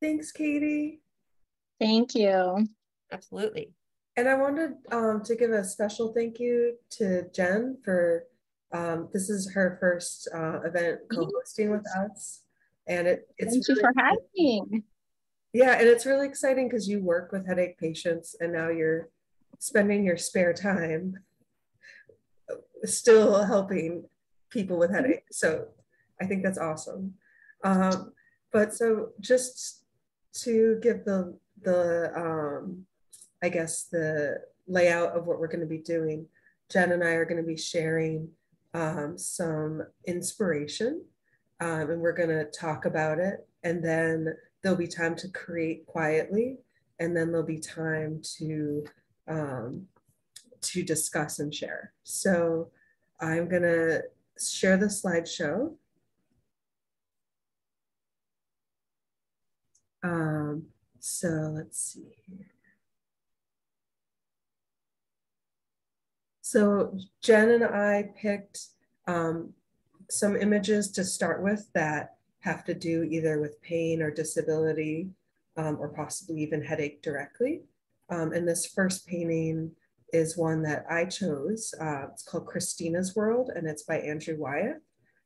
Thanks, Katie. Thank you. Absolutely. And I wanted to give a special thank you to Jen for this is her first event co-hosting with us, and it's Thank you really for having. yeah, and it's really exciting because you work with headache patients, and now you're spending your spare time still helping people with headaches. So I think that's awesome. Um, but so just to give the I guess the layout of what we're going to be doing, Jen and I are going to be sharing some inspiration, and we're going to talk about it, and then there'll be time to create quietly, and then there'll be time um, to discuss and share. So I'm going to share the slideshow. So let's see here. So Jen and I picked some images to start with that have to do either with pain or disability, or possibly even headache directly. And this first painting is one that I chose. It's called Christina's World, and it's by Andrew Wyeth.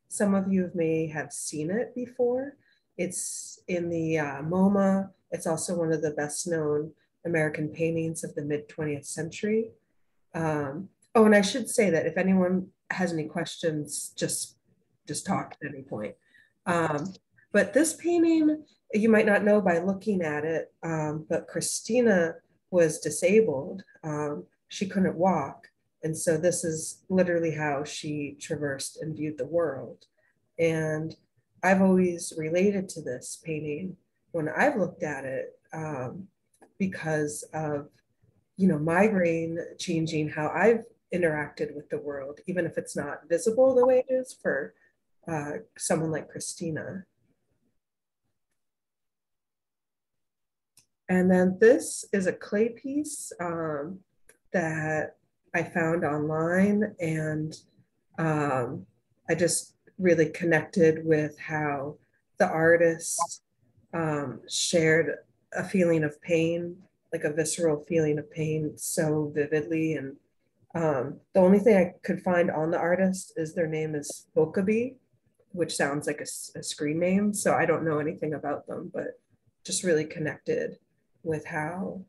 Some of you may have seen it before. It's in the MoMA. It's also one of the best known American paintings of the mid 20th century. Oh, and I should say that if anyone has any questions, just talk at any point. Um, but this painting, you might not know by looking at it, but Christina was disabled. She couldn't walk. And so this is literally how she traversed and viewed the world. And I've always related to this painting when I've looked at it, because of, migraine changing how I've interacted with the world, even if it's not visible the way it is for someone like Christina. And then this is a clay piece that I found online, and I just really connected with how the artist shared a feeling of pain, like a visceral feeling of pain so vividly. And the only thing I could find on the artist is their name is Bokabi, which sounds like a screen name. So I don't know anything about them, but just really connected with how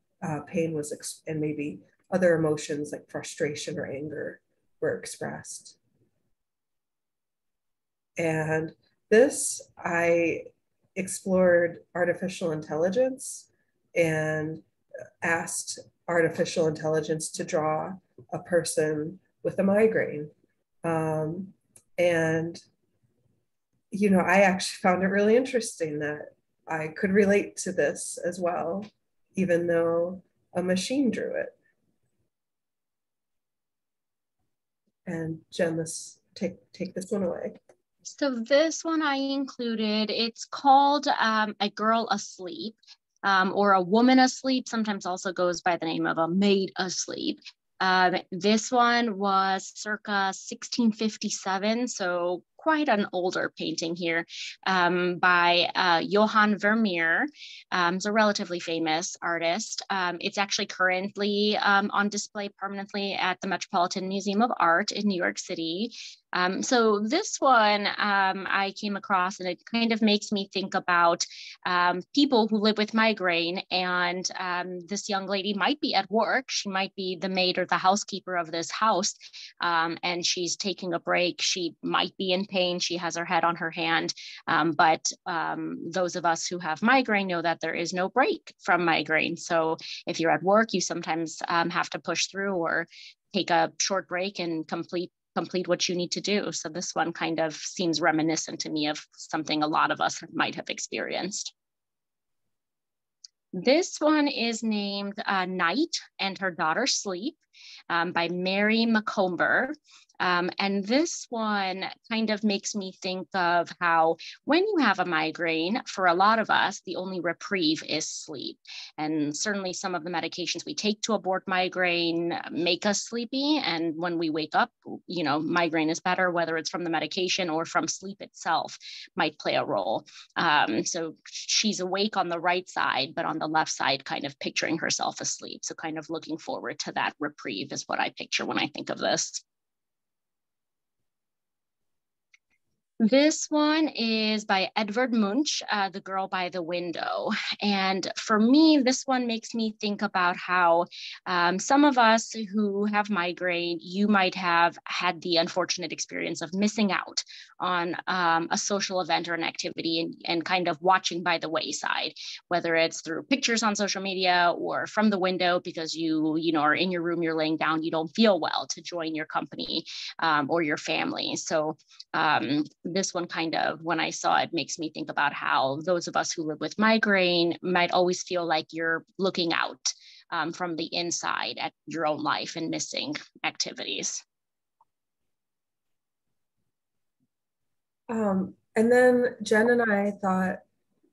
pain was and maybe other emotions like frustration or anger were expressed. And this, I explored artificial intelligence and asked artificial intelligence to draw a person with a migraine. Um, and, I actually found it really interesting that I could relate to this as well, even though a machine drew it. And Jen, take this one away. So this one I included, it's called A Girl Asleep, or A Woman Asleep, sometimes also goes by the name of A Maid Asleep. This one was circa 1657, so quite an older painting here, by Johann Vermeer. It's a relatively famous artist. It's actually currently on display permanently at the Metropolitan Museum of Art in New York City. So this one I came across, and it kind of makes me think about people who live with migraine. And this young lady might be at work. She might be the maid or the housekeeper of this house, and she's taking a break. She might be in pain. She has her head on her hand. But those of us who have migraine know that there is no break from migraine. So if you're at work, you sometimes have to push through or take a short break and complete what you need to do. So this one kind of seems reminiscent to me of something a lot of us might have experienced. This one is named Night and Her Daughter Sleep. by Mary McComber. And this one kind of makes me think of how when you have a migraine, for a lot of us, the only reprieve is sleep. And certainly some of the medications we take to abort migraine make us sleepy. And when we wake up, you know, migraine is better, whether it's from the medication or from sleep itself might play a role. So she's awake on the right side, but on the left side, kind of picturing herself asleep. So kind of looking forward to that reprieve is what I picture when I think of this. This one is by Edvard Munch, The Girl by the Window. And for me, this one makes me think about how some of us who have migraine, you might have had the unfortunate experience of missing out on a social event or an activity and kind of watching by the wayside, whether it's through pictures on social media or from the window because you know, are in your room, you're laying down, you don't feel well to join your company or your family. So this one kind of, when I saw it, makes me think about how those of us who live with migraine might always feel like you're looking out from the inside at your own life and missing activities. And then Jen and I thought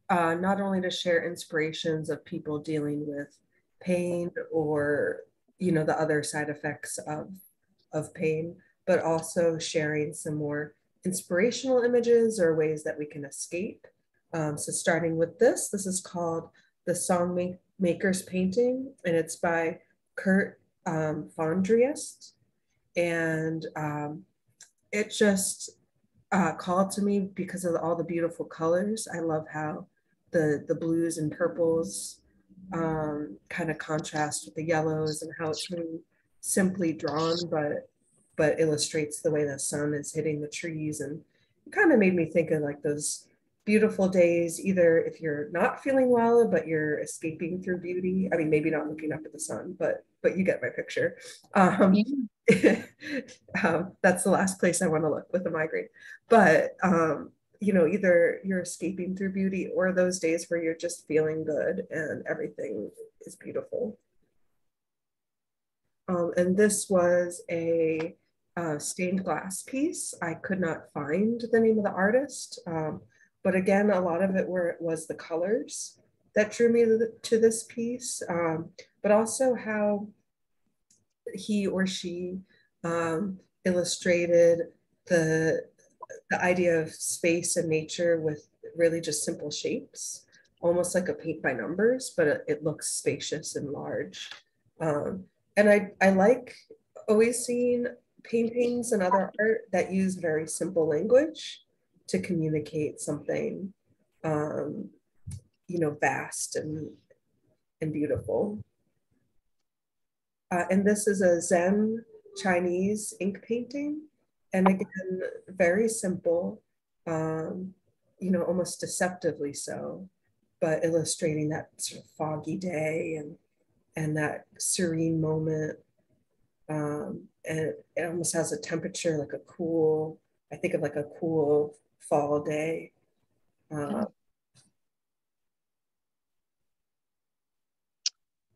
not only to share inspirations of people dealing with pain or, you know, the other side effects of pain, but also sharing some more inspirational images or ways that we can escape. So starting with this is called The Song Maker's Painting, and it's by Kurt Fondriest. And it just called to me because of all the beautiful colors. I love how the blues and purples kind of contrast with the yellows, and how it's really simply drawn, but illustrates the way the sun is hitting the trees. And it kind of made me think of like those beautiful days, either if you're not feeling well, but you're escaping through beauty. I mean, maybe not looking up at the sun, but you get my picture. That's the last place I want to look with a migraine. But, you know, either you're escaping through beauty or those days where you're just feeling good and everything is beautiful. And this was a stained glass piece. I could not find the name of the artist, but again, a lot of it was the colors that drew me to this piece, but also how he or she illustrated the idea of space and nature with really just simple shapes, almost like a paint by numbers, but it looks spacious and large. And I like always seeing paintings and other art that use very simple language to communicate something, you know, vast and beautiful. And this is a Zen Chinese ink painting. And again, very simple, you know, almost deceptively so, but illustrating that sort of foggy day and that serene moment. And it almost has a temperature like a cool, I think of like a cool fall day.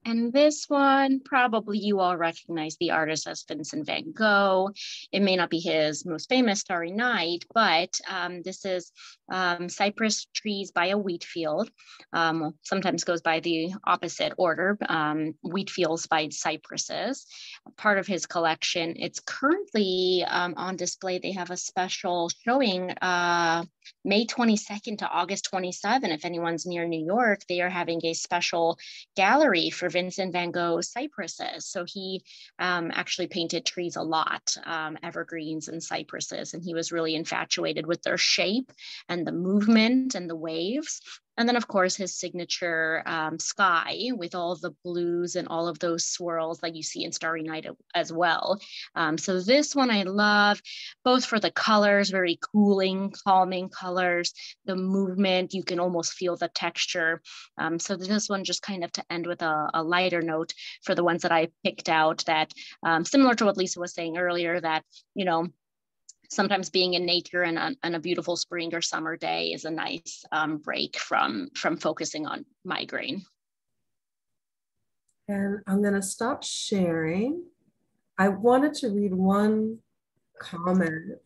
And this one, probably you all recognize the artist as Vincent van Gogh. It may not be his most famous Starry Night, but this is Cypress Trees by a Wheat Field. Sometimes goes by the opposite order, wheat fields by cypresses, part of his collection. It's currently on display. They have a special showing May 22nd to August 27. If anyone's near New York, they are having a special gallery for Vincent van Gogh cypresses. So he actually painted trees a lot, evergreens and cypresses, and he was really infatuated with their shape and the movement and the waves. And then, of course, his signature sky with all the blues and all of those swirls that you see in Starry Night as well. So this one I love, both for the colors, very cooling, calming colors, the movement, you can almost feel the texture. So this one just kind of to end with a lighter note for the ones that I picked out that, similar to what Lisa was saying earlier, that, you know, sometimes being in nature and a beautiful spring or summer day is a nice break from focusing on migraine. And I'm going to stop sharing. I wanted to read one comment.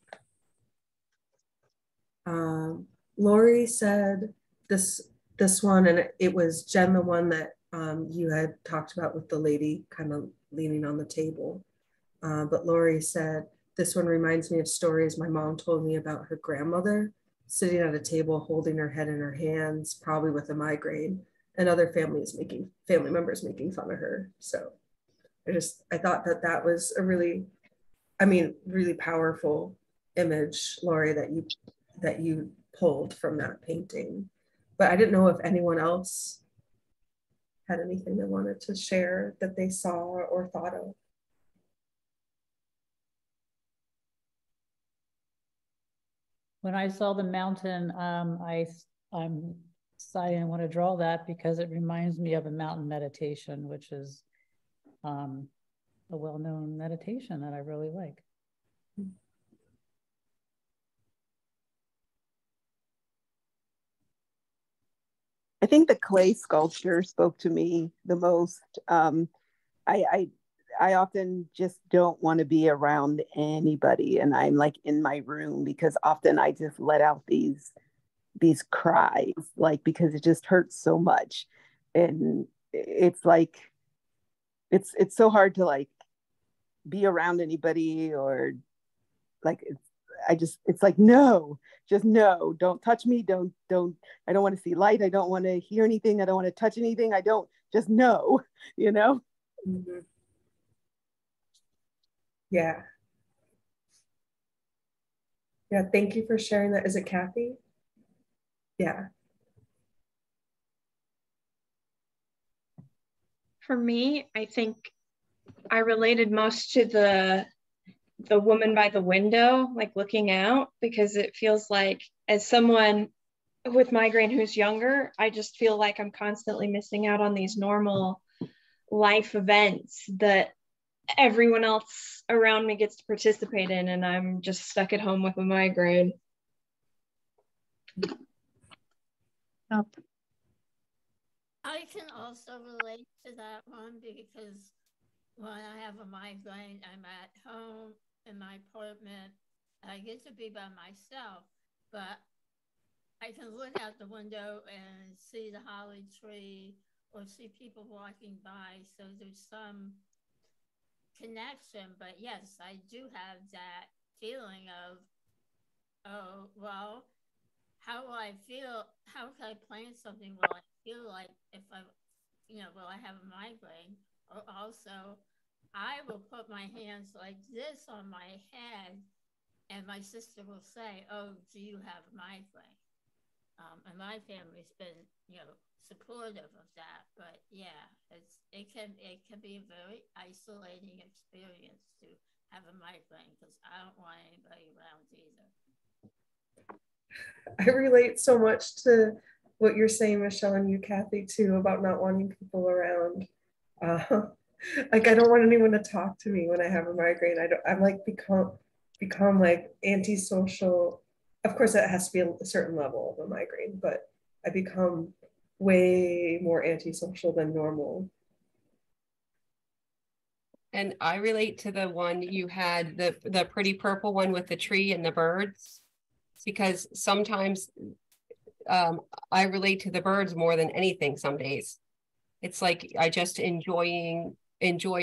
Lori said this one, and it was Jen, the one that you had talked about with the lady kind of leaning on the table. But Lori said, this one reminds me of stories my mom told me about her grandmother sitting at a table holding her head in her hands, probably with a migraine, and other family members making fun of her. So I thought that was a really, really powerful image, Lori, that you pulled from that painting. But I didn't know if anyone else had anything they wanted to share that they saw or thought of. When I saw the mountain, I'm deciding I want to draw that because it reminds me of a mountain meditation, which is a well-known meditation that I really like. I think the clay sculpture spoke to me the most. I often just don't want to be around anybody, and I'm like in my room because often I just let out these cries, like because it just hurts so much, and it's like it's so hard to like be around anybody, or like it's like, no, just no, don't touch me, don't I don't want to see light, I don't want to hear anything, I don't want to touch anything, I don't, just no, you know. Mm-hmm. Yeah, thank you for sharing that. Is it Kathy? Yeah. For me, I think I related most to the woman by the window, like looking out, because it feels like, as someone with migraine who's younger, I just feel like I'm constantly missing out on these normal life events that everyone else around me gets to participate in, and I'm just stuck at home with a migraine. Yep. I can also relate to that one because when I have a migraine, I'm at home in my apartment. I get to be by myself, but I can look out the window and see the holly tree or see people walking by. So there's some connection. But yes, I do have that feeling of, oh, well, how will I feel? How can I plan something? Will I feel like if I, will I have a migraine? Or also, I will put my hands like this on my head, and my sister will say, "Oh, do you have a migraine?" And my family's been, supportive of that. But yeah, it can be a very isolating experience to have a migraine because I don't want anybody around either. I relate so much to what you're saying, Michelle, and you, Kathy, too, about not wanting people around. Like I don't want anyone to talk to me when I have a migraine. I'm like become like antisocial. Of course, that has to be a certain level of a migraine, but I become way more antisocial than normal. And I relate to the one you had, the pretty purple one with the tree and the birds, because sometimes I relate to the birds more than anything some days. It's like I just enjoy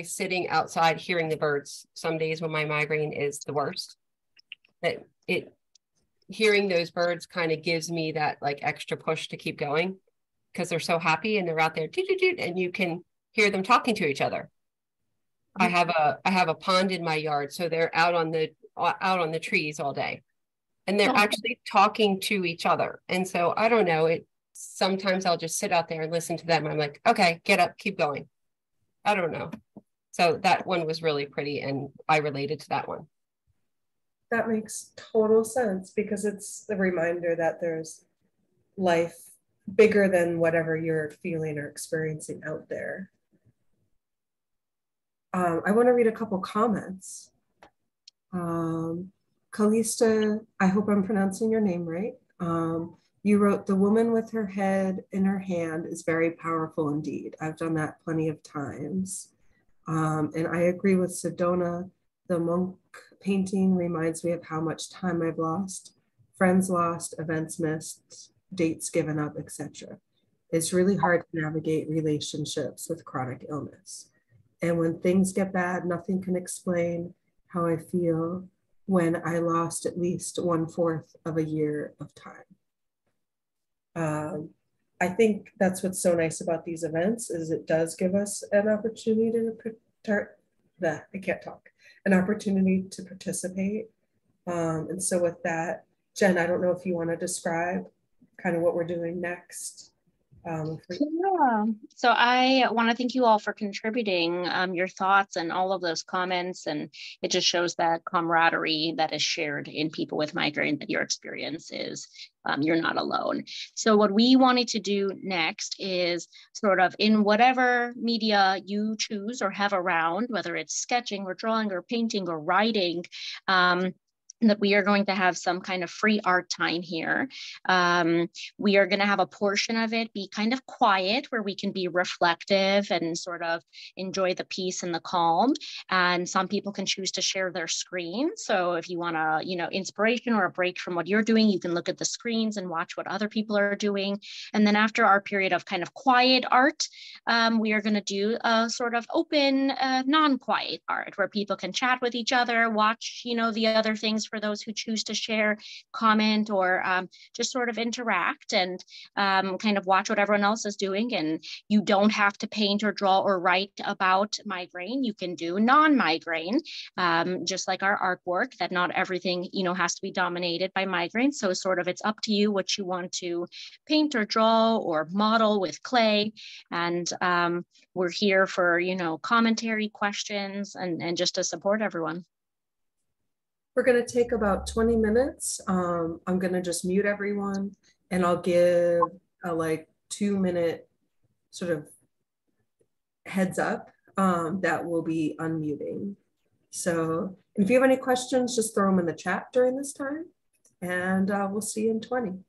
sitting outside hearing the birds some days when my migraine is the worst. That hearing those birds kind of gives me that like extra push to keep going because they're so happy and they're out there and you can hear them talking to each other. I have a pond in my yard, so they're out on the trees all day. And they're actually talking to each other. And so I don't know, sometimes I'll just sit out there and listen to them. I'm like, okay, get up, keep going. I don't know. So that one was really pretty and I related to that one. That makes total sense because it's the reminder that there's life bigger than whatever you're feeling or experiencing out there. I want to read a couple comments. Kalista, I hope I'm pronouncing your name right. You wrote, the woman with her head in her hand is very powerful indeed. I've done that plenty of times. And I agree with Sedona. The monk painting reminds me of how much time I've lost, friends lost, events missed, dates given up, etc. It's really hard to navigate relationships with chronic illness. And when things get bad, nothing can explain how I feel when I lost at least 1/4 of a year of time. I think that's what's so nice about these events is it does give us an opportunity to I can't talk, an opportunity to participate. And so with that, Jen, I don't know if you want to describe kind of what we're doing next. Yeah. So I want to thank you all for contributing your thoughts and all of those comments. And it just shows that camaraderie that is shared in people with migraine, that your experience is you're not alone. So what we wanted to do next is sort of in whatever media you choose or have around, whether it's sketching or drawing or painting or writing, that we are going to have some kind of free art time here. We are going to have a portion of it be kind of quiet where we can be reflective and sort of enjoy the peace and the calm. And some people can choose to share their screen. So if you want a, inspiration or a break from what you're doing, you can look at the screens and watch what other people are doing. And then after our period of kind of quiet art, we are going to do a sort of open, non-quiet art where people can chat with each other, watch, the other things for those who choose to share, comment, or just sort of interact and kind of watch what everyone else is doing. And you don't have to paint or draw or write about migraine. You can do non-migraine, just like our artwork, that not everything, has to be dominated by migraine. So sort of it's up to you what you want to paint or draw or model with clay. And we're here for, commentary, questions, and just to support everyone. We're going to take about 20 minutes. I'm going to just mute everyone and I'll give a 2-minute sort of heads up that we'll be unmuting. So if you have any questions, just throw them in the chat during this time and we'll see you in 20.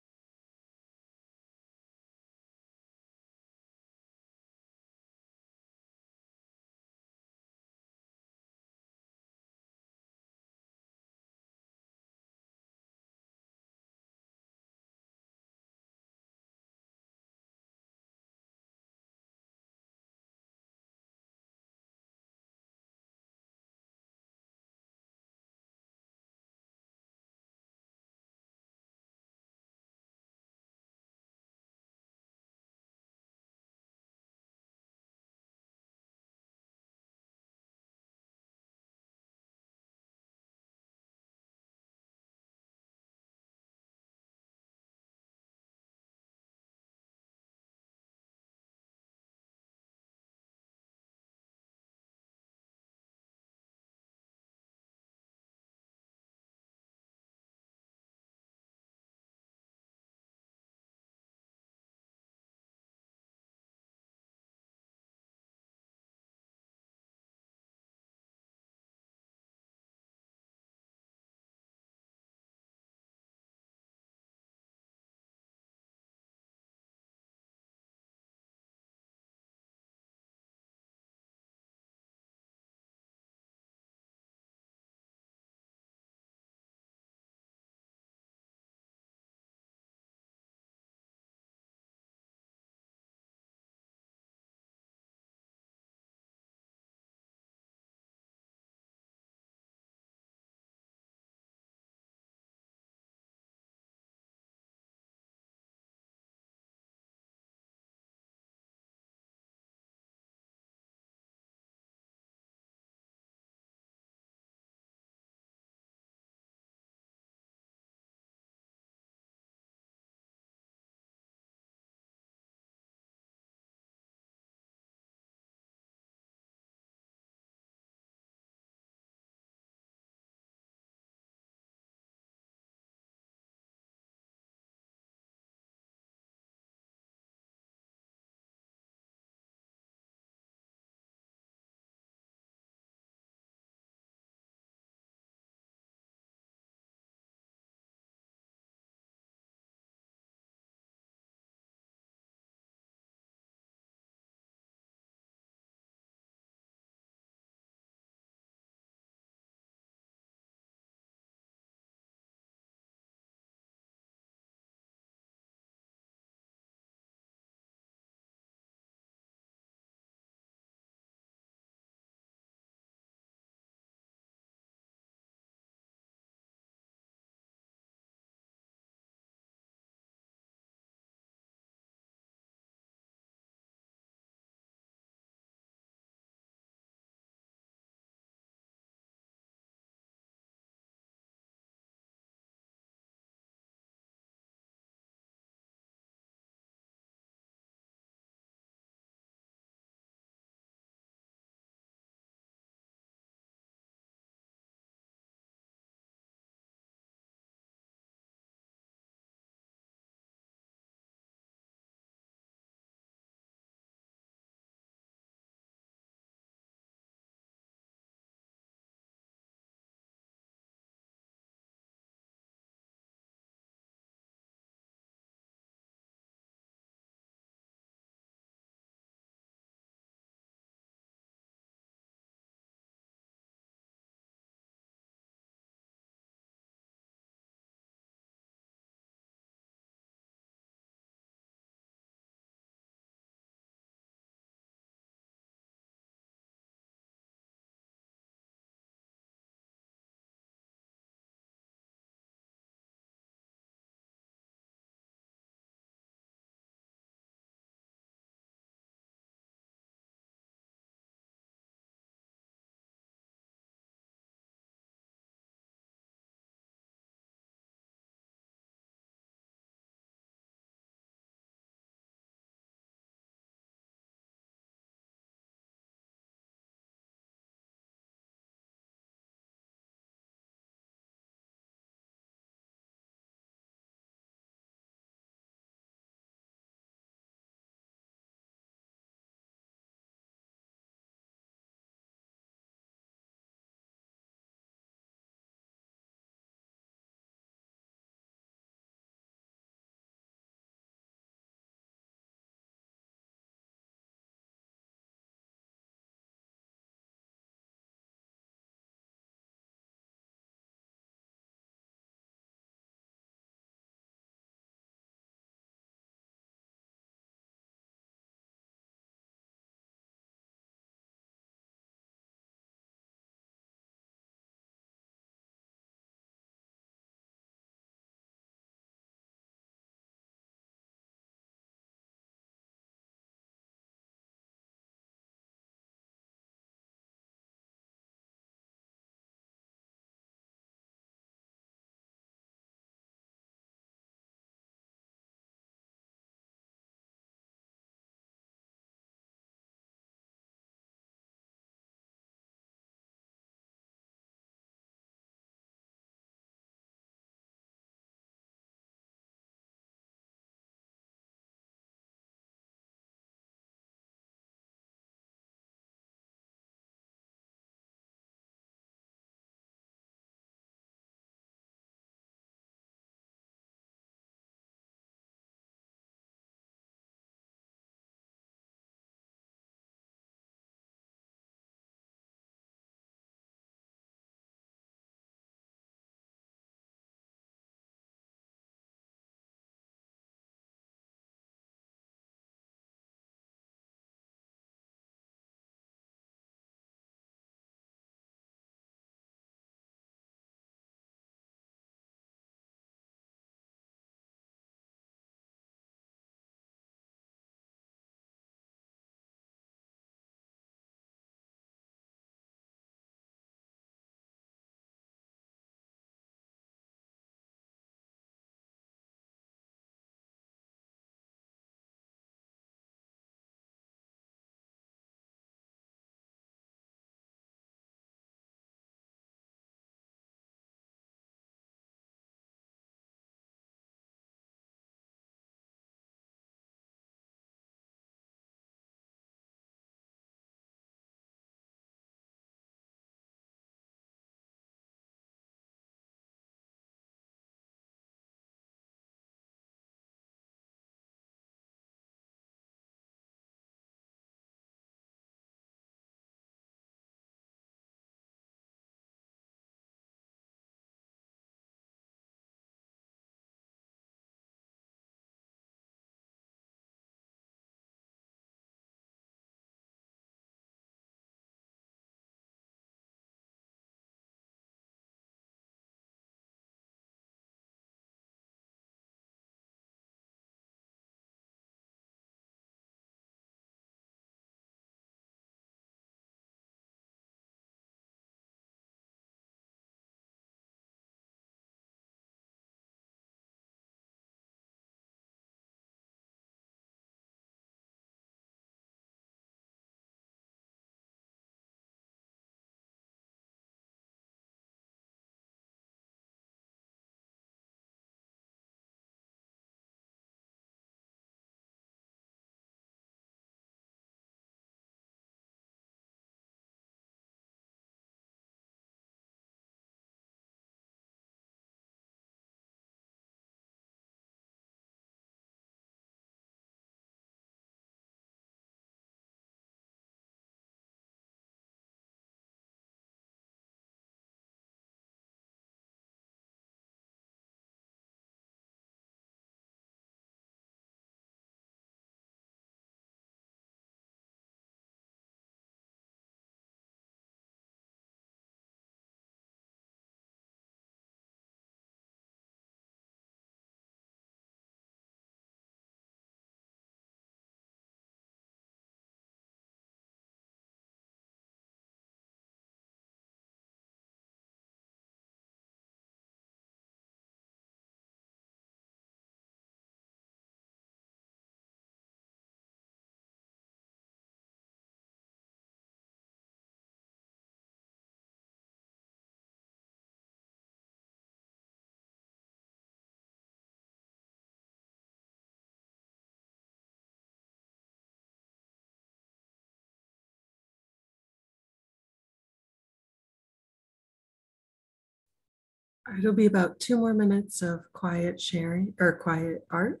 It'll be about 2 more minutes of quiet sharing or quiet art.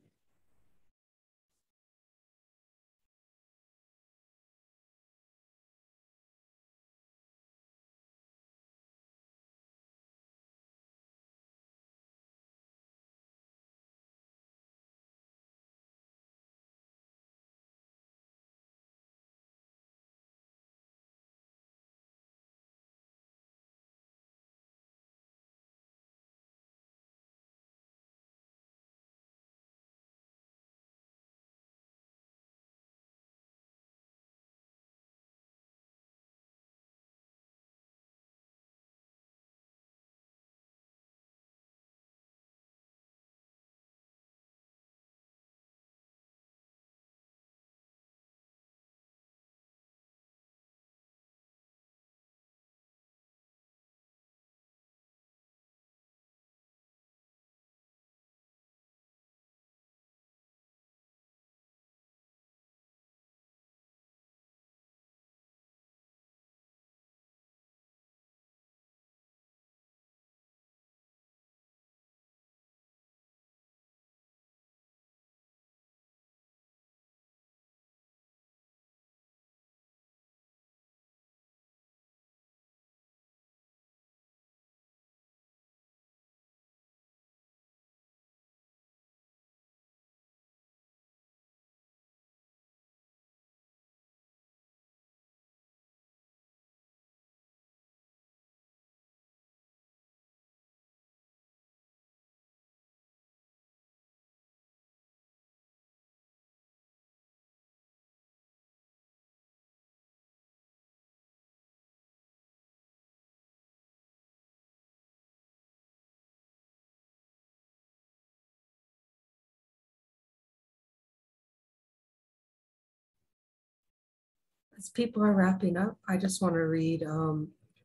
As people are wrapping up, I just want to read,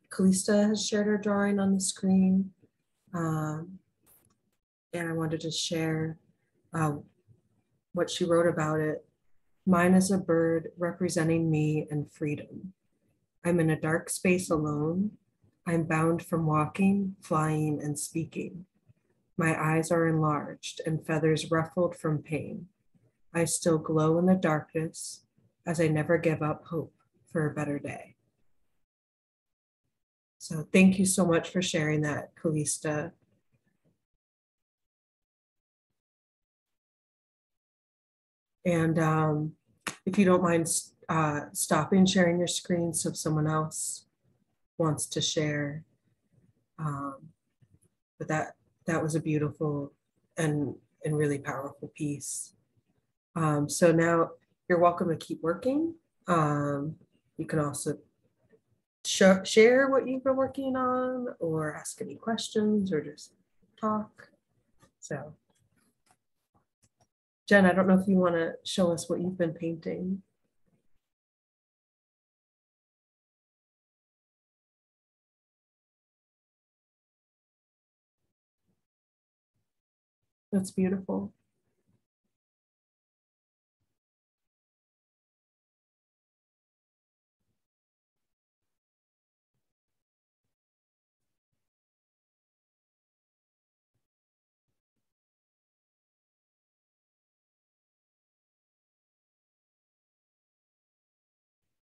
Kalista has shared her drawing on the screen. And I wanted to share what she wrote about it. Mine is a bird representing me and freedom. I'm in a dark space alone. I'm bound from walking, flying, and speaking. My eyes are enlarged and feathers ruffled from pain. I still glow in the darkness as I never give up hope for a better day. So thank you so much for sharing that, Kalista. And if you don't mind stopping sharing your screen so if someone else wants to share. But that was a beautiful and really powerful piece. So now you're welcome to keep working. You can also share what you've been working on or ask any questions or just talk. So Jen, I don't know if you want to show us what you've been painting. That's beautiful.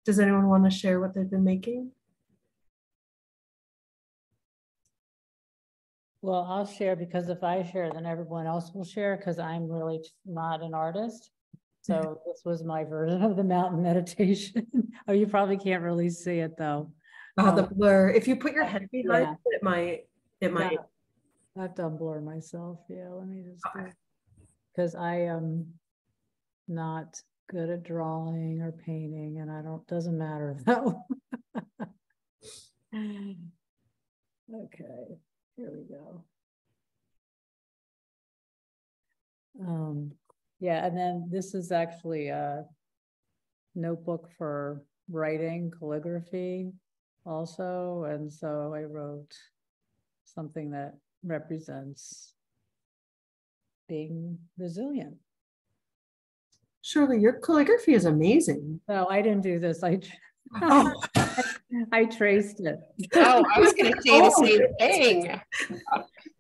Does anyone want to share what they've been making? Well, I'll share because if I share, then everyone else will share because I'm really not an artist. So this was my version of the mountain meditation. Oh, you probably can't really see it though. The blur. If you put your head behind yeah. it, it might. Yeah. I've done blur myself. Yeah, let me just do it. Because I am not good at drawing or painting, and doesn't matter though. Okay, here we go. Yeah, and then this is actually a notebook for writing calligraphy also, and so I wrote something that represents being resilient. Shirley, your calligraphy is amazing. No, I didn't do this. I Oh, I traced it. Oh, I was going to say the same thing.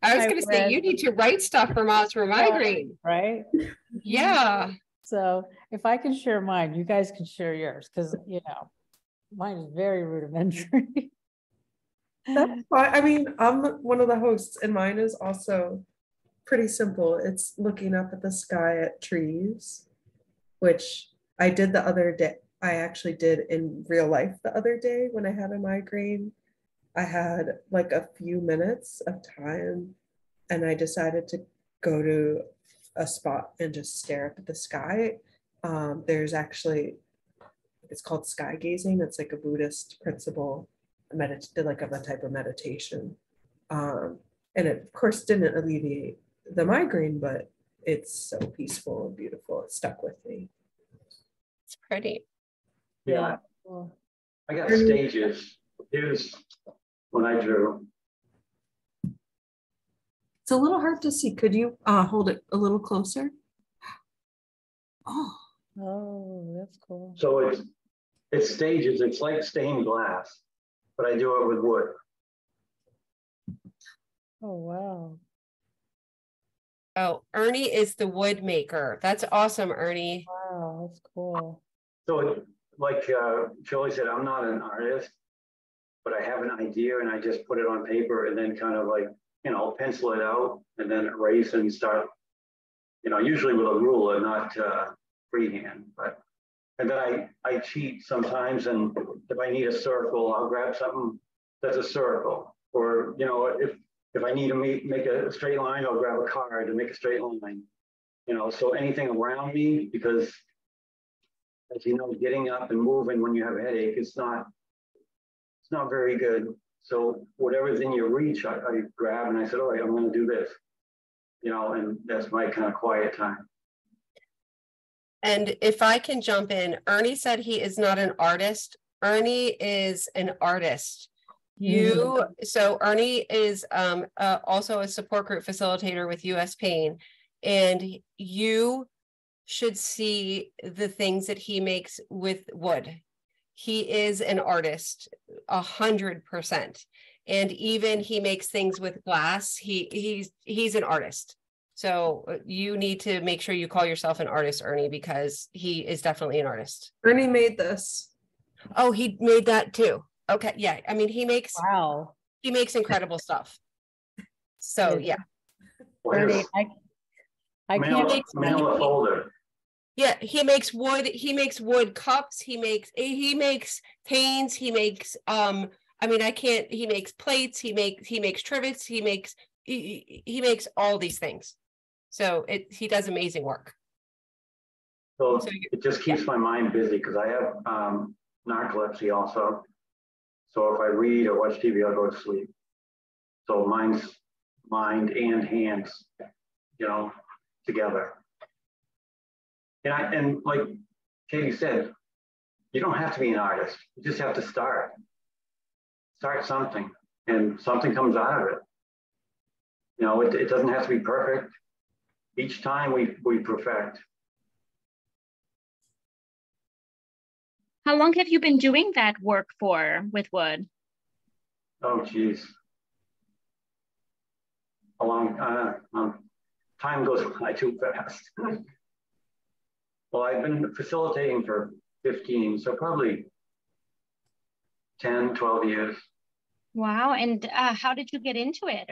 I was I going to say, you need to write stuff for Moms for Migraine. Right? Yeah. So if I can share mine, you guys can share yours, because, you know, mine is very rudimentary. that's fine. I mean, I'm one of the hosts, and mine is also pretty simple. It's looking up at the sky at trees, which I did the other day. I actually did in real life the other day when I had a migraine. I had like a few minutes of time, and I decided to go to a spot and just stare up at the sky. There's actually, it's called sky gazing. It's like a Buddhist principle, like of a type of meditation. And it, of course, didn't alleviate the migraine, but it's so peaceful and beautiful. It stuck with me. It's pretty. Yeah. Cool. I got stages. Here's when I drew. It's a little hard to see. Could you hold it a little closer? Oh, Oh, that's cool. So it's stages. It's like stained glass, but I do it with wood. Oh, wow. Oh, Ernie is the wood maker. That's awesome, Ernie. Wow, that's cool. So like Joey said, I'm not an artist, but I have an idea and I just put it on paper and then kind of like, you know, pencil it out and then erase and start, you know, usually with a ruler, not freehand. But and then I cheat sometimes, and if I need a circle, I'll grab something that's a circle. Or, you know, if I need to make a straight line, I'll grab a card to make a straight line. You know, so anything around me, because as you know, getting up and moving when you have a headache, it's not very good. So whatever's in your reach, I grab and I said, all right, I'm going to do this. You know, and that's my kind of quiet time. And if I can jump in, Ernie said he is not an artist. Ernie is an artist. So Ernie is also a support group facilitator with US Pain, and you should see the things that he makes with wood. He is an artist, 100%. And even he makes things with glass. He's an artist. So you need to make sure you call yourself an artist, Ernie, because he is definitely an artist. Ernie made this. Oh, he made that too. Okay, yeah. I mean, he makes incredible stuff. So yeah. Ernie, I can't mail a folder. Yeah, he makes wood cups, he makes canes, he makes he makes plates, he makes trivets, he makes all these things. So he does amazing work. So it just keeps my mind busy because I have narcolepsy also. So if I read or watch TV, I'll go to sleep. So mine's mind and hands, you know, together. And like Katie said, you don't have to be an artist. You just have to start. Start something, and something comes out of it. You know, it doesn't have to be perfect. Each time we perfect. How long have you been doing that work for with wood? Oh, geez. A long time goes by too fast. Well, I've been facilitating for 15, so probably 10, 12 years. Wow. And how did you get into it?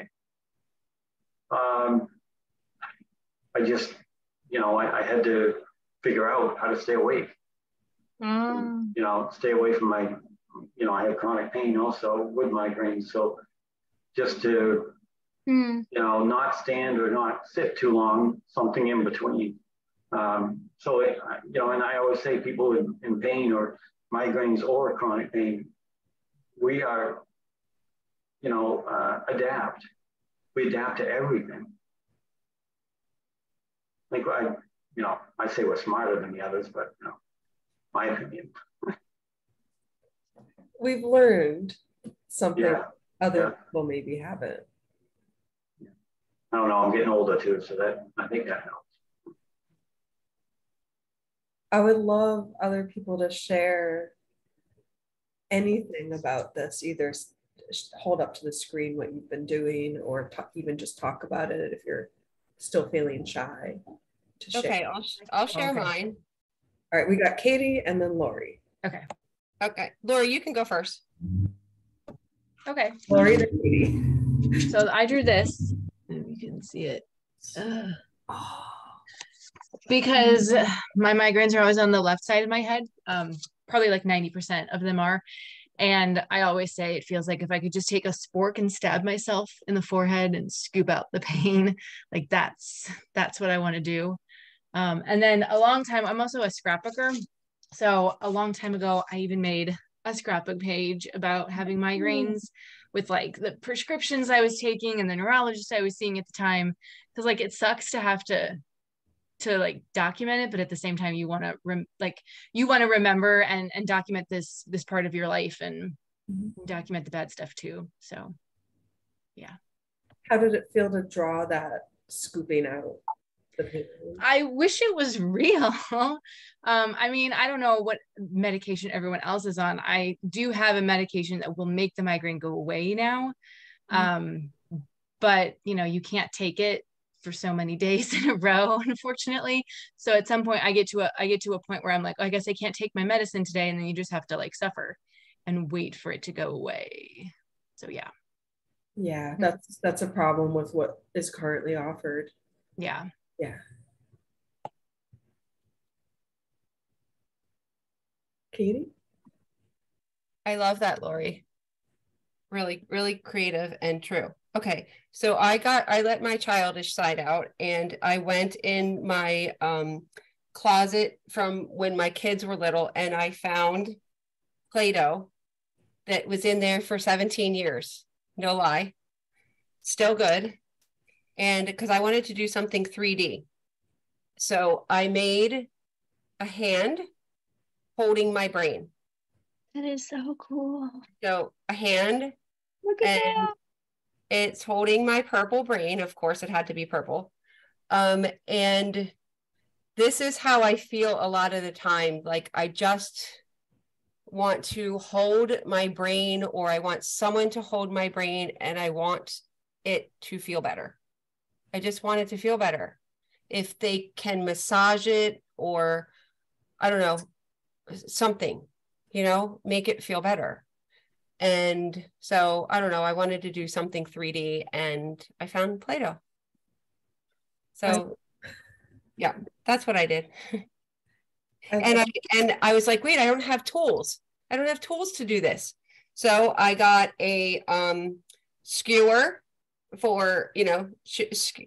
I just, you know, I had to figure out how to stay awake. You know, stay away from my, you know, I have chronic pain also with migraines. So just to, you know, not stand or not sit too long, something in between. So, you know, and I always say people in pain or migraines or chronic pain, we are, you know, adapt. We adapt to everything. I think you know, I say we're smarter than the others, but, you know, my opinion. We've learned something other people maybe haven't. I don't know, I'm getting older too, so I think that helps. I would love other people to share anything about this, either hold up to the screen what you've been doing, or even just talk about it if you're still feeling shy to share. Okay, I'll share Okay. mine. All right, we got Katie and then Lori. Okay. Okay, Lori, you can go first. Okay. Lori then Katie. So I drew this, and you can see it. Because my migraines are always on the left side of my head. Probably like 90% of them are. And I always say it feels like if I could just take a spork and stab myself in the forehead and scoop out the pain, like that's what I want to do. And then a long time, I'm also a scrapbooker. So a long time ago, I even made a scrapbook page about having migraines with like the prescriptions I was taking and the neurologist I was seeing at the time. Cause like, it sucks to have to like document it, but at the same time, you want to remember and document this part of your life and document the bad stuff too. So yeah. How did it feel to draw that scooping out the pain? I wish it was real. I mean, I don't know what medication everyone else is on. I do have a medication that will make the migraine go away now. But you know, you can't take it for so many days in a row, unfortunately. So at some point I get to a point where I'm like, oh, I guess I can't take my medicine today. And then you just have to like suffer and wait for it to go away. So yeah. Yeah, that's a problem with what is currently offered. Yeah. Yeah. Katie? I love that, Lori. Really, really creative and true. Okay, so I let my childish side out, and I went in my closet from when my kids were little, and I found Play-Doh that was in there for 17 years. No lie. Still good. And because I wanted to do something 3D. So I made a hand holding my brain. That is so cool. So a hand. Look at that. It's holding my purple brain. Of course, it had to be purple. And this is how I feel a lot of the time. Like I just want to hold my brain, or I want someone to hold my brain, and I want it to feel better. I just want it to feel better. If they can massage it, or I don't know, something, you know, make it feel better. And so, I don't know, I wanted to do something 3D, and I found Play-Doh. So yeah, that's what I did. And I was like, wait, I don't have tools. I don't have tools to do this. So I got a skewer for, you know,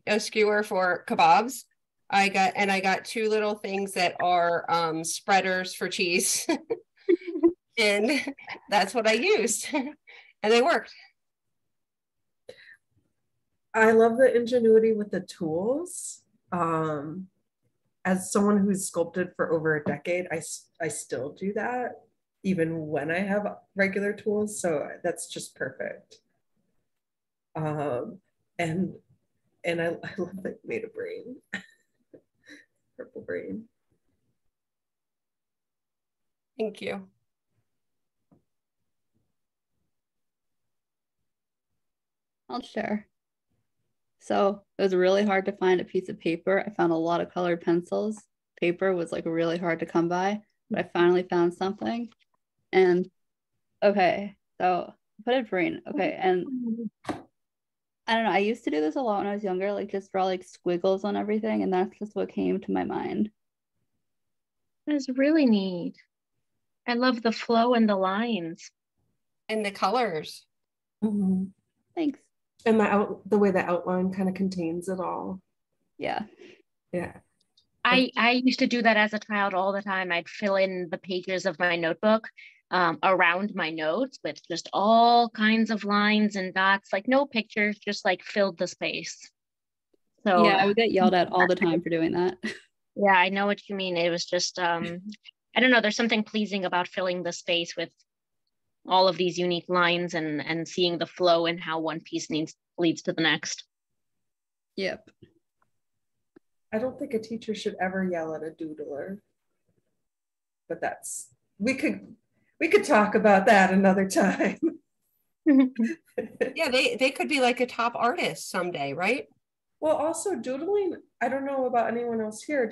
a skewer for kebabs. I got two little things that are spreaders for cheese. And that's what I used. And they worked. I love the ingenuity with the tools. As someone who's sculpted for over a decade, I still do that even when I have regular tools. So that's just perfect. And I love that you made a brain. Purple brain. Thank you. I'll share. So it was really hard to find a piece of paper. I found a lot of colored pencils. Paper was like really hard to come by, but I finally found something. And okay, so put a brain. Okay, and I don't know. I used to do this a lot when I was younger, like just draw like squiggles on everything, and that's just what came to my mind. That's really neat. I love the flow and the lines. And the colors. Mm-hmm. Thanks. And the way the outline kind of contains it all. Yeah. Yeah. I used to do that as a child all the time. I'd fill in the pages of my notebook around my notes with just all kinds of lines and dots, like no pictures, just like filled the space. So yeah, I would get yelled at all the time for doing that. Yeah, I know what you mean. It was just, I don't know, there's something pleasing about filling the space with all of these unique lines and seeing the flow and how one piece leads to the next. Yep. I don't think a teacher should ever yell at a doodler, but we could talk about that another time. Yeah, they could be like a top artist someday, right? Well, also doodling, I don't know about anyone else here.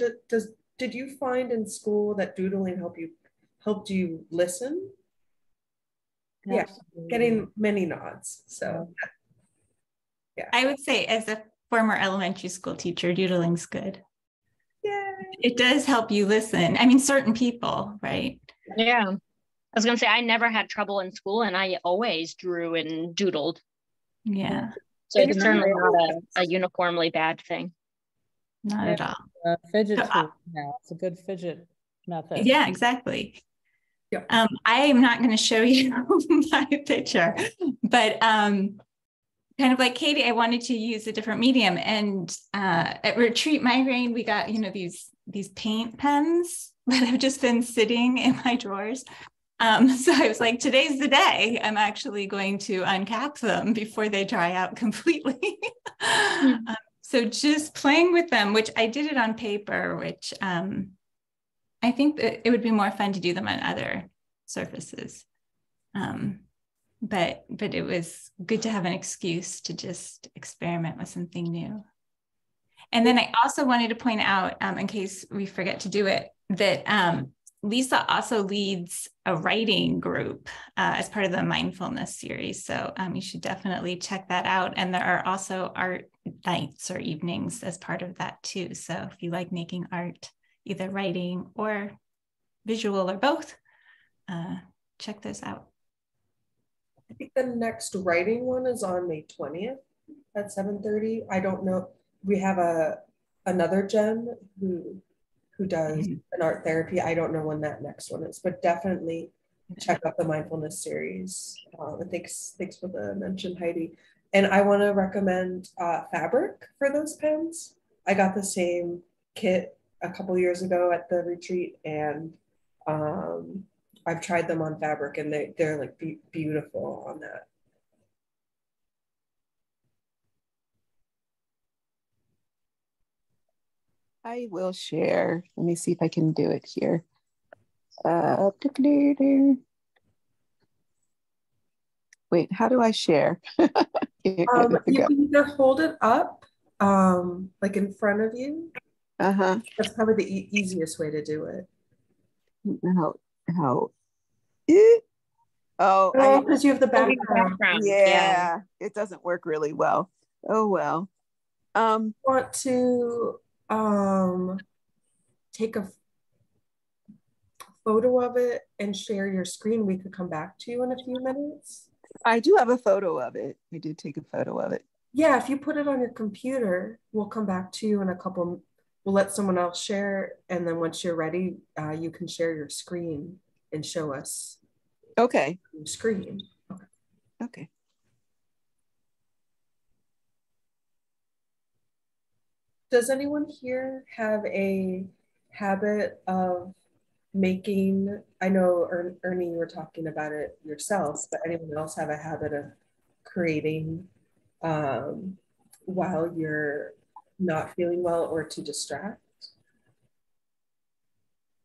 Did you find in school that doodling helped you listen? Yeah, Absolutely. getting many nods. So yeah. I would say as a former elementary school teacher, doodling's good. Yeah. It does help you listen. I mean, certain people, right? Yeah. I was going to say, I never had trouble in school and I always drew and doodled. Yeah. So it's certainly not a uniformly bad thing. Not at all. Fidget So, tool. Yeah, it's a good fidget method. Yeah, exactly. Yeah. I am not going to show you my picture, but kind of like Katie, I wanted to use a different medium. And at Retreat Migraine, we got, these paint pens that have just been sitting in my drawers. So I was like, today's the day I'm actually going to uncap them before they dry out completely. So just playing with them, which I did it on paper, which I think that it would be more fun to do them on other surfaces. But it was good to have an excuse to just experiment with something new. And then I also wanted to point out, in case we forget to do it, that Lisa also leads a writing group as part of the mindfulness series. So you should definitely check that out. And there are also art nights or evenings as part of that too. So if you like making art, either writing or visual or both, check those out. I think the next writing one is on May 20th at 7:30. I don't know. We have another Jen who does an art therapy. I don't know when that next one is, but definitely check out the mindfulness series. Thanks for the mention, Heidi. And I want to recommend fabric for those pens. I got the same kit a couple years ago at the retreat, and I've tried them on fabric, and they're like beautiful on that. I will share. Let me see if I can do it here. Wait, how do I share? You can either hold it up, like in front of you. That's probably the easiest way to do it. Oh, because you have the background. Yeah, it doesn't work really well. Oh well. Want to take a photo of it and share your screen? We could come back to you in a few minutes. I do have a photo of it. I did take a photo of it. Yeah, if you put it on your computer, we'll come back to you in a couple. We'll let someone else share, and then once you're ready, you can share your screen and show us. Okay. Your screen. Okay. Does anyone here have a habit of making, I know Ernie, you were talking about it yourself, but anyone else have a habit of creating while you're not feeling well or to distract?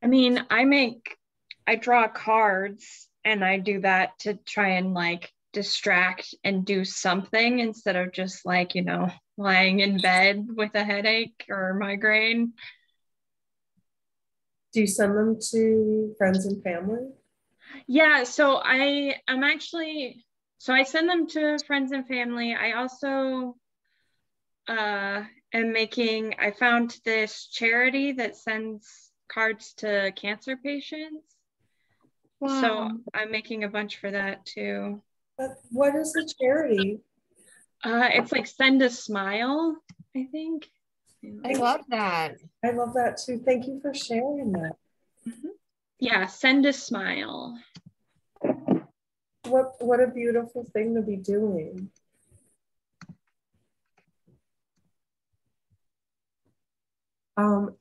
I mean, I draw cards and I do that to try and like distract and do something instead of just like, lying in bed with a headache or migraine. Do you send them to friends and family? Yeah, so I send them to friends and family. I also I found this charity that sends cards to cancer patients. Wow. So I'm making a bunch for that too. But what is the charity? It's like Send a Smile, I think. I love that. I love that too. Thank you for sharing that. Mm-hmm. Yeah, Send a Smile. What a beautiful thing to be doing.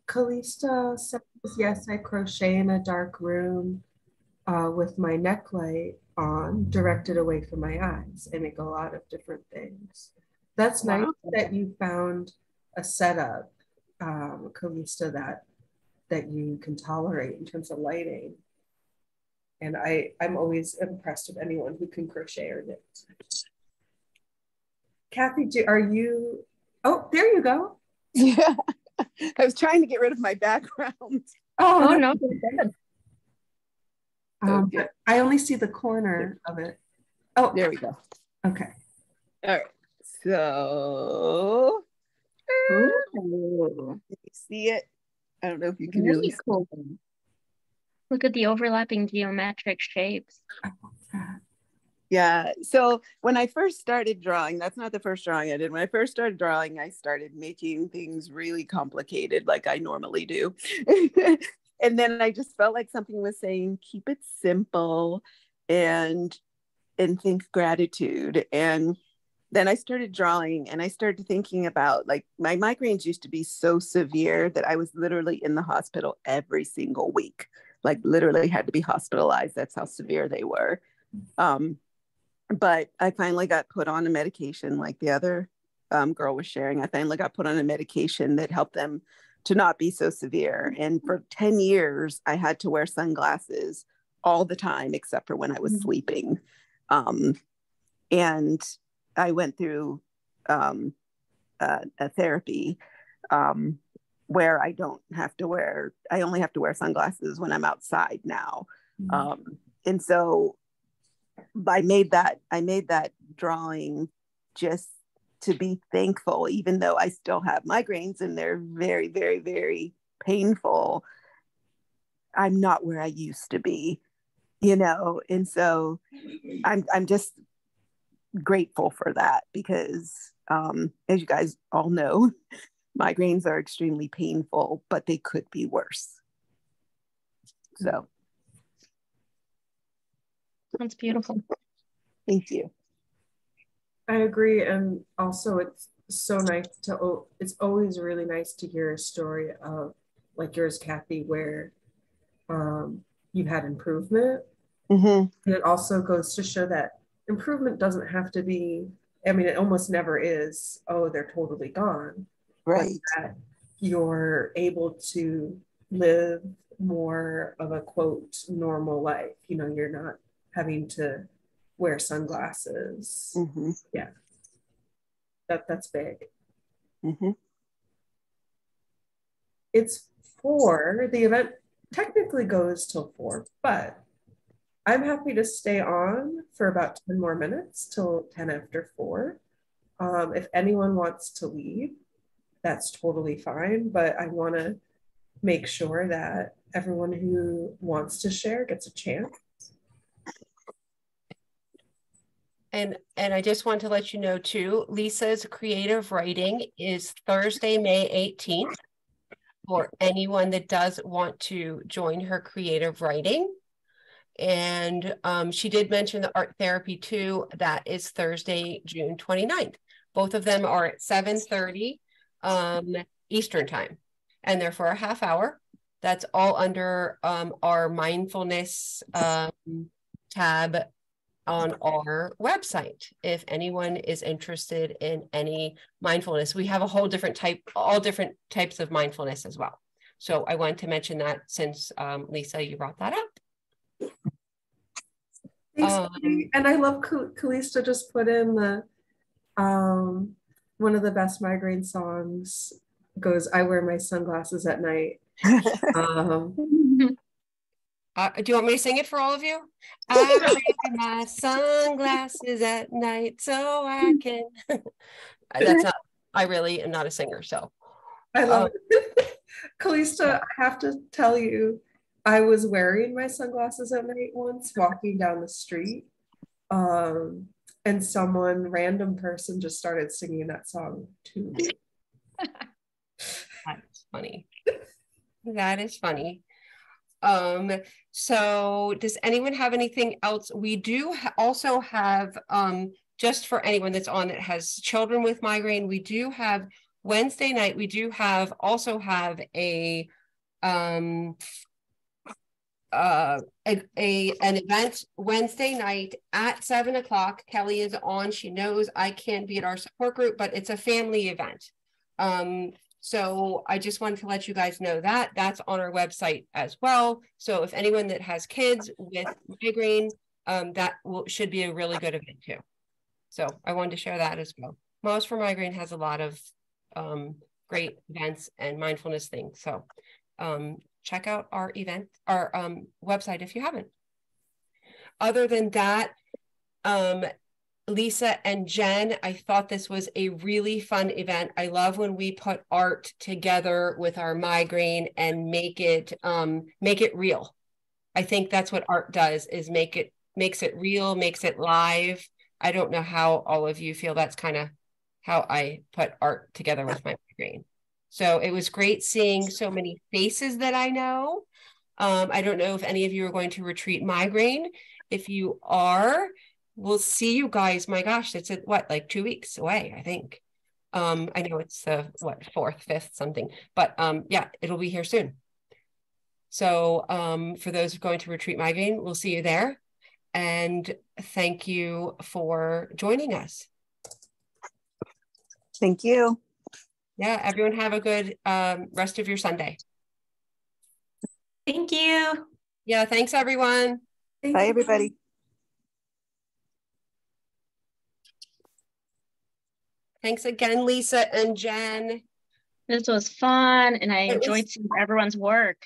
Kalista says, yes, I crochet in a dark room with my neck light on, directed away from my eyes, and make a lot of different things. That's nice that you found a setup, Kalista, that you can tolerate in terms of lighting. And I'm always impressed with anyone who can crochet or knit. Kathy, are you, oh, there you go. Yeah, I was trying to get rid of my background. Oh, no. But I only see the corner of it. Oh, there we go. Okay. All right. So, you see it? I don't know if you can really see cool. Look at the overlapping geometric shapes. Yeah. So when I first started drawing, that's not the first drawing I did. When I first started drawing, I started making things really complicated like I normally do. And then I just felt like something was saying, keep it simple and think gratitude. And then I started drawing and I started thinking about, like, my migraines used to be so severe that I was literally in the hospital every single week, like literally had to be hospitalized. That's how severe they were. But I finally got put on a medication, like the other girl was sharing. I finally got put on a medication that helped them to not be so severe. And for 10 years, I had to wear sunglasses all the time, except for when I was sleeping. And I went through a therapy where I only have to wear sunglasses when I'm outside now. And so I made that drawing just to be thankful, even though I still have migraines and they're very, very, very painful. I'm not where I used to be, and so I'm just grateful for that, because as you guys all know, migraines are extremely painful, but they could be worse. So that's beautiful. Thank you. I agree. And also it's so nice it's always really nice to hear a story of, like yours, Kathy, where you had improvement. And it also goes to show that improvement doesn't have to be, I mean, it almost never is, oh, they're totally gone. Right. But that you're able to live more of a, quote, normal life. You're not having to wear sunglasses. Yeah. That's big. It's 4. The event technically goes till 4, but I'm happy to stay on for about 10 more minutes till 10 after 4. If anyone wants to leave, that's totally fine, but I want to make sure that everyone who wants to share gets a chance. And I just want to let you know too, Lisa's creative writing is Thursday, May 18th, for anyone that does want to join her creative writing. And she did mention the art therapy too. That is Thursday, June 29th. Both of them are at 7:30 Eastern time, and they're for a half hour. That's all under our mindfulness tab on our website. If anyone is interested in any mindfulness, we have a whole different all different types of mindfulness as well. So I wanted to mention that since Lisa, you brought that up. Thanks, and I love Calista just put in the one of the best migraine songs goes, I wear my sunglasses at night. Do you want me to sing it for all of you? I wear my sunglasses at night so I can. That's not, I really am not a singer, so. I love it. Calista, I have to tell you, I was wearing my sunglasses at night once, walking down the street, and random person just started singing that song to me. That's funny. That is funny. So does anyone have anything else? We do also have, just for anyone that's on that has children with migraine, we do have Wednesday night, we do also have an event Wednesday night at 7 o'clock. Kelly is on. She knows I can't be at our support group, but it's a family event. So I just wanted to let you guys know that that's on our website as well. So if anyone that has kids with migraine, should be a really good event too. So I wanted to share that as well. Moms for Migraine has a lot of great events and mindfulness things. So check out our website if you haven't. Other than that, Lisa and Jen, I thought this was a really fun event. I love when we put art together with our migraine and make it real. I think that's what art does, is makes it real, makes it live. I don't know how all of you feel. That's kind of how I put art together with my migraine. So it was great seeing so many faces that I know. I don't know if any of you are going to retreat migraine. If you are, we'll see you guys. My gosh, it's like 2 weeks away, I think. I know it's the 4th, 5th, something, but yeah, it'll be here soon. So for those going to retreat migraine, we'll see you there. And thank you for joining us. Thank you. Yeah, everyone have a good rest of your Sunday. Thank you. Yeah, thanks everyone. Bye, everybody. Thanks again, Lisa and Jen. This was fun, and I enjoyed seeing everyone's work.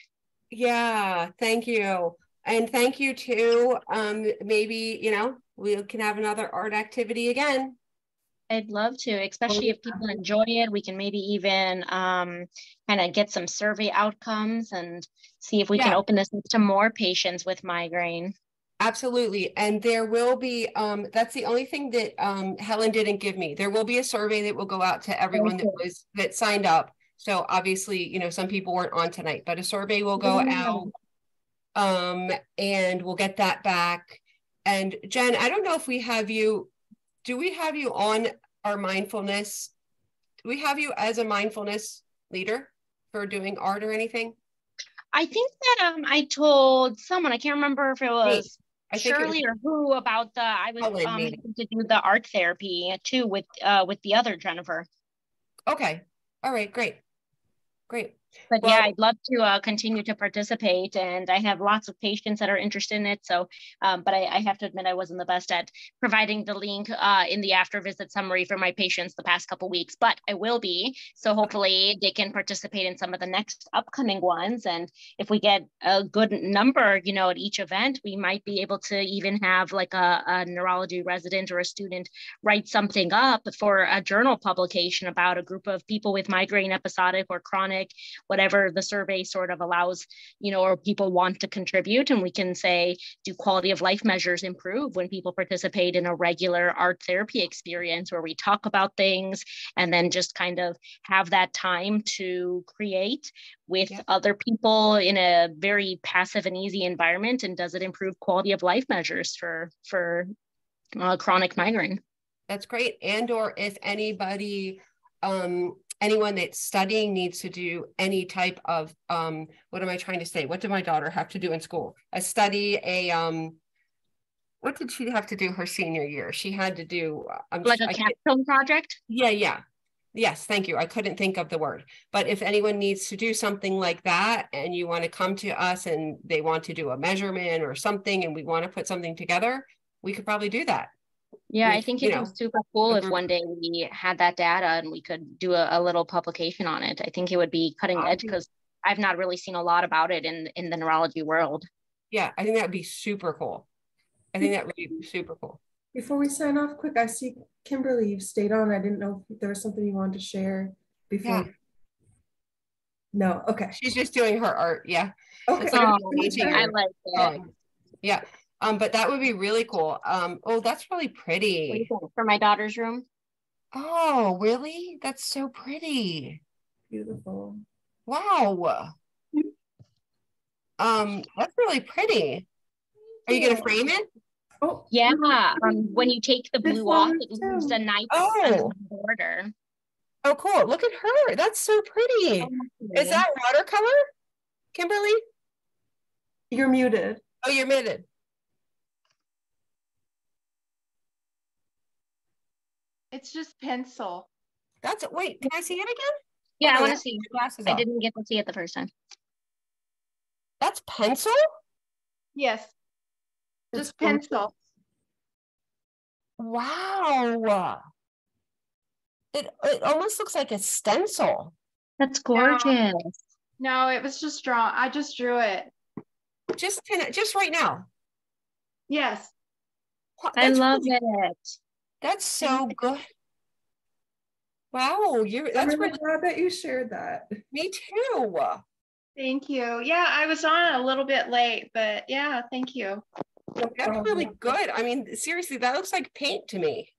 Yeah, thank you. And thank you too. Maybe, we can have another art activity again. I'd love to, especially if people enjoy it. We can maybe even kind of get some survey outcomes and see if we can open this up to more patients with migraine. Absolutely. And there will be, that's the only thing that Helen didn't give me. There will be a survey that will go out to everyone that signed up. So obviously, some people weren't on tonight, but a survey will go out. And we'll get that back. And Jen, I don't know if we have you, do we have you on our mindfulness? Do we have you as a mindfulness leader for doing art or anything? I think that I told someone, I can't remember if it was Shirley or who, about I was having to do the art therapy too with the other Jennifer. Okay. All right, great. But yeah, I'd love to continue to participate, and I have lots of patients that are interested in it. So, but I have to admit, I wasn't the best at providing the link in the after visit summary for my patients the past couple of weeks, but I will be. So hopefully they can participate in some of the next upcoming ones. And if we get a good number, at each event, we might be able to even have like a neurology resident or a student write something up for a journal publication about a group of people with migraine, episodic or chronic, whatever the survey sort of allows, or people want to contribute. And we can say, do quality of life measures improve when people participate in a regular art therapy experience where we talk about things and then just kind of have that time to create with other people in a very passive and easy environment? And does it improve quality of life measures for chronic migraine? That's great. And or if anybody, anyone that's studying needs to do any type of, what am I trying to say? What did my daughter have to do in school? What did she have to do her senior year? She had to do like a capstone project? Yeah. Yes, thank you. I couldn't think of the word. But if anyone needs to do something like that and you want to come to us and they want to do a measurement or something and we want to put something together, we could probably do that. Yeah, I think it'd be super cool if one day we had that data and we could do a little publication on it. I think it would be cutting edge because I've not really seen a lot about it in the neurology world. Yeah, I think that would be super cool. Before we sign off quick, I see Kimberly, you've stayed on. I didn't know if there was something you wanted to share before. Yeah. No, okay. She's just doing her art, yeah. Okay. I like it. Yeah. But that would be really cool. Oh, that's really pretty. What do you think? For my daughter's room. Oh, really? That's so pretty. Beautiful. Wow. That's really pretty. Are you gonna frame it? Oh yeah. When you take the blue off, it leaves a nice border. Oh, cool. Look at her. That's so pretty. Is that watercolor, Kimberly? You're muted. Oh, you're muted. It's just pencil. Wait, can I see it again? Yeah, I want to see. Glasses I off. didn't get to see it the first time. That's pencil? Yes. Just pencil. Wow. It almost looks like a stencil. That's gorgeous. No, it was just drawn. I just drew it. Just right now. Yes. I love it. That's so good. Wow, I'm really glad that you shared that. Me too. Thank you. Yeah, I was on a little bit late, but yeah, thank you. That's really good. I mean, seriously, that looks like paint to me.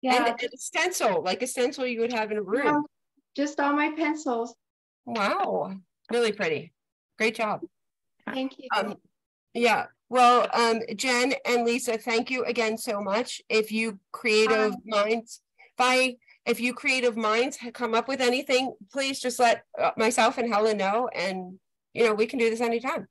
Yeah. And a stencil, like a stencil you would have in a room. Yeah, just all my pencils. Wow, really pretty. Great job. Thank you. Yeah. Well, Jen and Lisa, thank you again so much. If you creative minds come up with anything, please just let myself and Helen know, and we can do this anytime.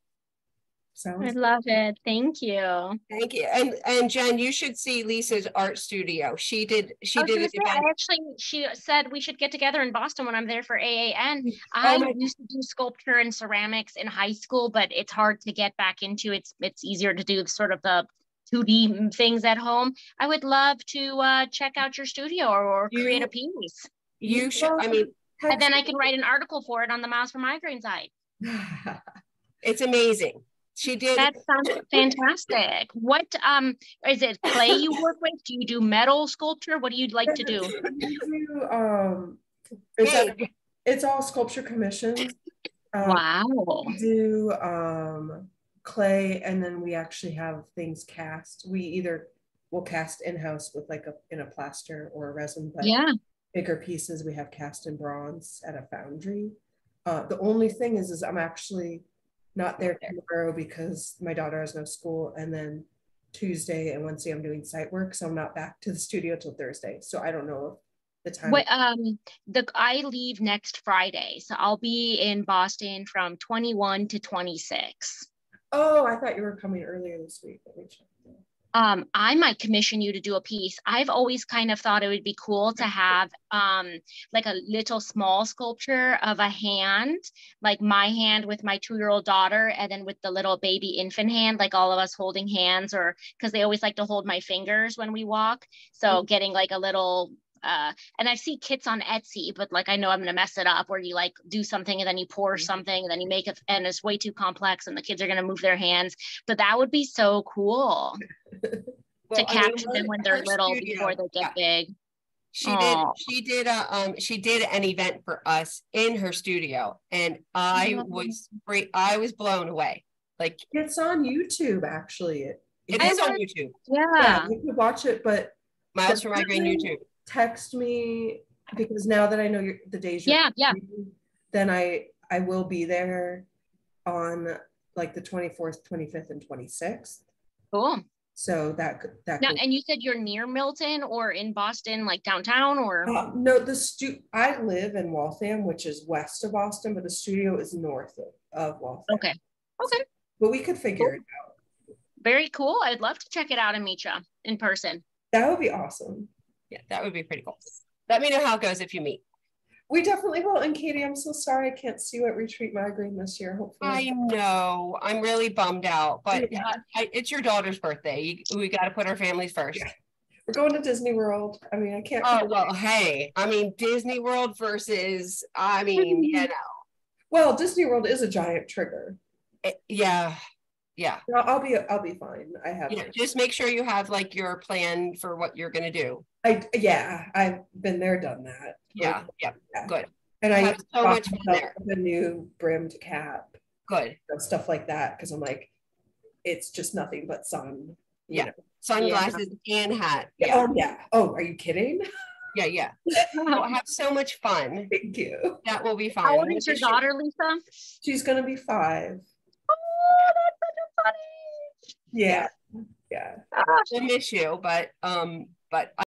I love it. Thank you. Thank you. And Jen, you should see Lisa's art studio. She did an event. She said we should get together in Boston when I'm there for AAN. I used to do sculpture and ceramics in high school, but it's hard to get back into. It's easier to do sort of the 2D things at home. I would love to check out your studio or create a piece. You should. I mean, and then I can write an article for it on the Miles for Migraine site. It's amazing. She did. That sounds fantastic. What is it? Clay you work with? Do you do metal sculpture? What do you like to do? It's all sculpture commissions. Wow. We do clay, and then we actually have things cast. We'll cast in-house with in a plaster or a resin, but bigger pieces we have cast in bronze at a foundry. The only thing is I'm actually not there tomorrow because my daughter has no school, and then Tuesday and Wednesday I'm doing site work, so I'm not back to the studio till Thursday. So I don't know if the time. Wait, I leave next Friday, so I'll be in Boston from 21 to 26. Oh, I thought you were coming earlier this week. Let me check. I might commission you to do a piece. I've always kind of thought it would be cool to have like a little small sculpture of a hand, like my hand with my 2-year-old daughter, and then with the little baby infant hand, like all of us holding hands, or because they always like to hold my fingers when we walk. So getting like a little and I see kits on Etsy, but like I know I'm gonna mess it up, where you like do something and then you pour something and then you make it, and it's way too complex and the kids are gonna move their hands. But that would be so cool to capture them when they're little before they get big. She did an event for us in her studio, and I was blown away. Like, it's on YouTube, actually. It is on YouTube. Yeah, you can watch it, but Miles for Migraine YouTube. Text me, because now that I know the days you're then I will be there on like the 24th, 25th, and 26th. Cool. So that now, and you said you're near Milton or in Boston, like downtown, or no? I live in Waltham, which is west of Boston, but the studio is north of Waltham. Okay. But we could figure it out. Very cool. I'd love to check it out and meet you in person. That would be awesome. Yeah, that would be pretty cool. Let me know how it goes if you meet. We definitely will. And Katie, I'm so sorry I can't see you at Retreat Migraine this year. Hopefully. I know. I'm really bummed out, but it's your daughter's birthday. We got to put our families first. Yeah. We're going to Disney World. I mean, I can't. Oh, well, hey, I mean, Disney World versus, Well, Disney World is a giant trigger. Yeah. No, I'll be fine. I have. Yeah, just make sure you have like your plan for what you're going to do. I've been there, done that. Yeah. Good. And I have so much fun there. The new brimmed cap. Good. Stuff like that, because I'm like, it's just nothing but sun. You know. Sunglasses and hat. Yeah. Oh, are you kidding? Yeah. We'll have so much fun. Thank you. That will be fun. How old is your daughter, Lisa? She's gonna be 5. Oh, that's such a funny. Yeah. We'll miss you, but